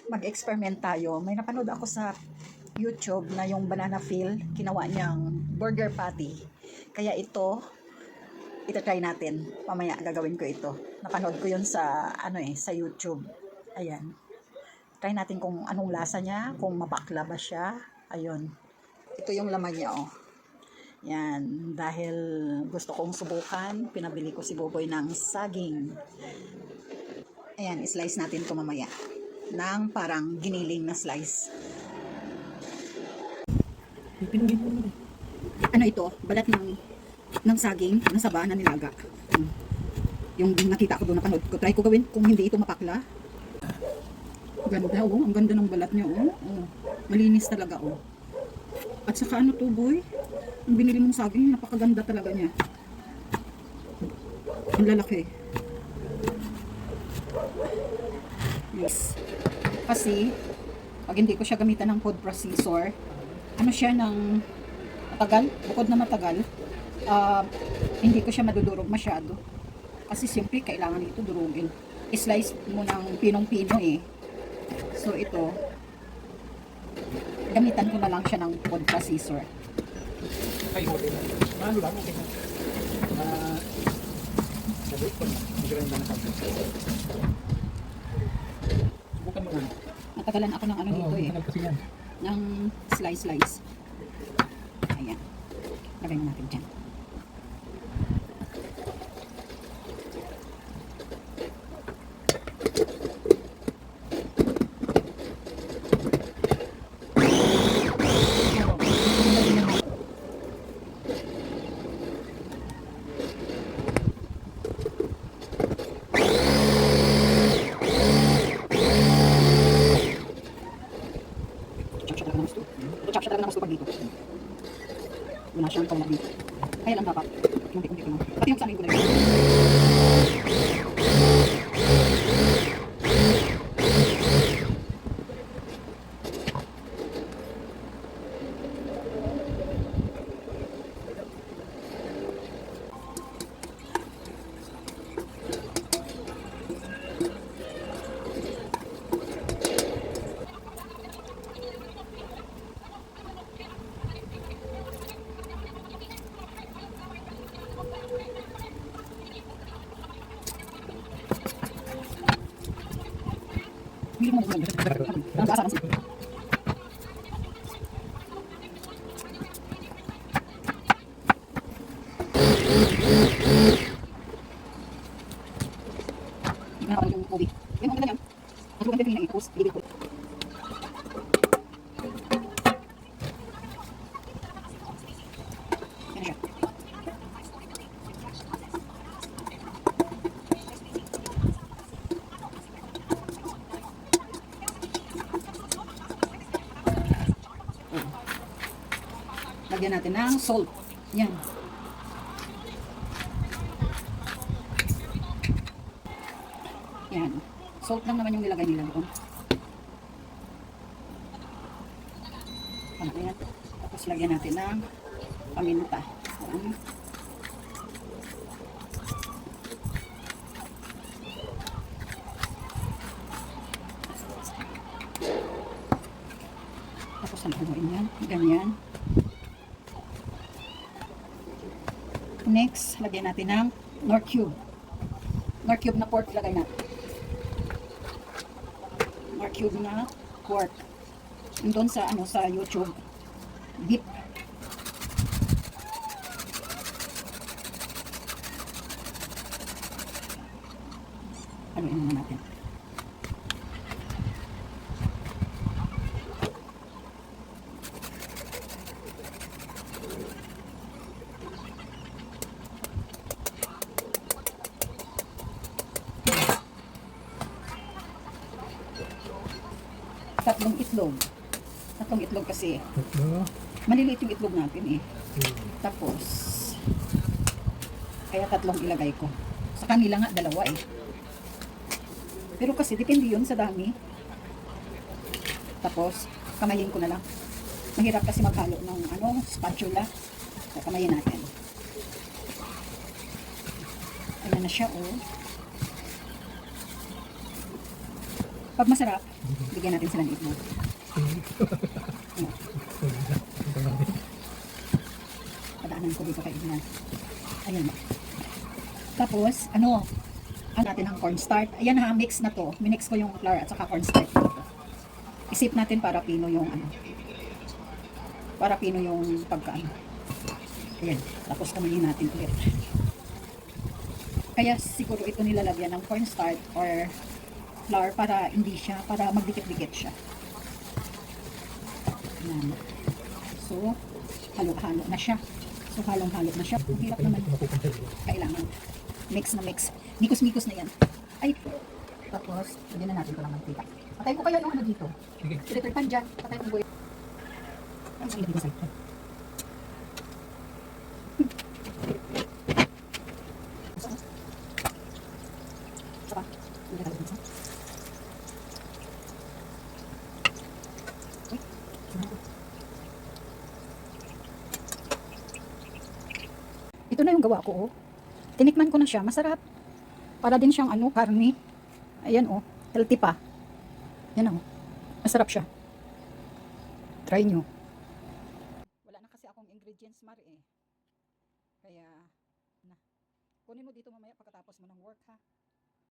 mag-experiment tayo. May napanood ako sa YouTube na yung banana peel, ginawa niyang burger patty. Kaya ito-try natin. Mamaya gagawin ko ito. Napanood ko yun sa, sa YouTube. Ayan. Try natin kung anong lasa niya, kung mabakla ba siya. Ayun. Ito yung laman niya, oh. Yan. Dahil gusto kong subukan, pinabili ko si Boboy ng saging. Ayan, slice natin ito mamaya. Nang parang giniling na slice. Ano ito? Balat ng saging na saba na nilaga. Yung nakita ko doon, napanood ko. Try ko gawin kung hindi ito mapakla. Ganda, oh. Ang ganda ng balat niya, oh. Oh. Malinis talaga, oh. At saka ano to, boy? Ang binili mong saging, napakaganda talaga niya. Ang lalaki. Yes. Kasi, pag hindi ko siya gamitan ng food processor, ano siya ng matagal, bukod na matagal, hindi ko siya madudurog masyado. Kasi siyempre, kailangan ito durugin. I-slice mo ng pinong-pino eh. So ito, gamitan ko na lang siya ng food processor. Ay, okay na. Ano lang, okay na. Sabi ko na, maganda na sabi. Bukan mo na. Natagalan ako ng dito eh. Matagal kasi yan. Ng slice. Ayan. Lagay mo natin dyan. Chop siya talaga ng gusto pag dito. Wala siyang kaulat dito. Kaya lang dapat. Kunti-kunti ko lang. Pati yung sa amin ko na yun. Hindi mo maganda. Ang gasa kasi. Hindi na yung ubi. Yung maganda yan. At yung ganda yung tapos ibig ko. Yan siya. Lagyan natin ng salt. Yan. Yan. Salt lang naman yung nilagay nila doon. Yan. Tapos lagyan natin ng paminta. Yan. Tapos haluin yan. Ganyan. Next, lagyan natin ng Knorr cube. Knorr cube na pork lagay natin. Knorr cube na pork. Doon sa sa YouTube. Beef. Haluin muna natin. Tatlong itlog kasi. Maliliit yung itlog natin eh. Tapos, kaya tatlong ilagay ko. Sa kanila nga, dalawa eh. Pero kasi, depende yun sa dami. Tapos, kamayin ko na lang. Mahirap kasi maghalo ng spatula. So, kamayin natin. Ayan na siya oh. Pag masarap, Bigyan natin sila ng itlog. Padaanan ko dito kay Ignan. Ayan. Tapos, ano natin ang cornstarch. Ayan ha, mix na to. Minix ko yung flour at saka cornstarch dito. Isip natin para pino yung ano. Para pino yung pagkaano. Ayan. Tapos kumain natin ulit. Kaya siguro ito nilalagyan ng cornstarch or flour para hindi siya, para magdikit-dikit siya. Ayan. So, halo-halo na siya. So, halong-halo na siya. Ang hirap naman. Kailangan. Mix na mix. Mikos-mikos na yan. Ay, tapos, lagyan na natin ito ng mantika. Patayin ko kaya yung ano dito. Sige. Electric pan dyan. Patayin ko yung... Ang sarili ko sa'yo. Saka, hindi ka talagang ito na yung gawa ko, oh. Tinikman ko na siya, masarap. Para din siyang ano, karne. Ayan, oh, healthy pa. Yan, oh. Masarap siya. Try nyo. Wala na kasi akong ingredients, Mar, eh. Kaya, na. Kunin mo dito mamaya pagkatapos mo ng work, ha.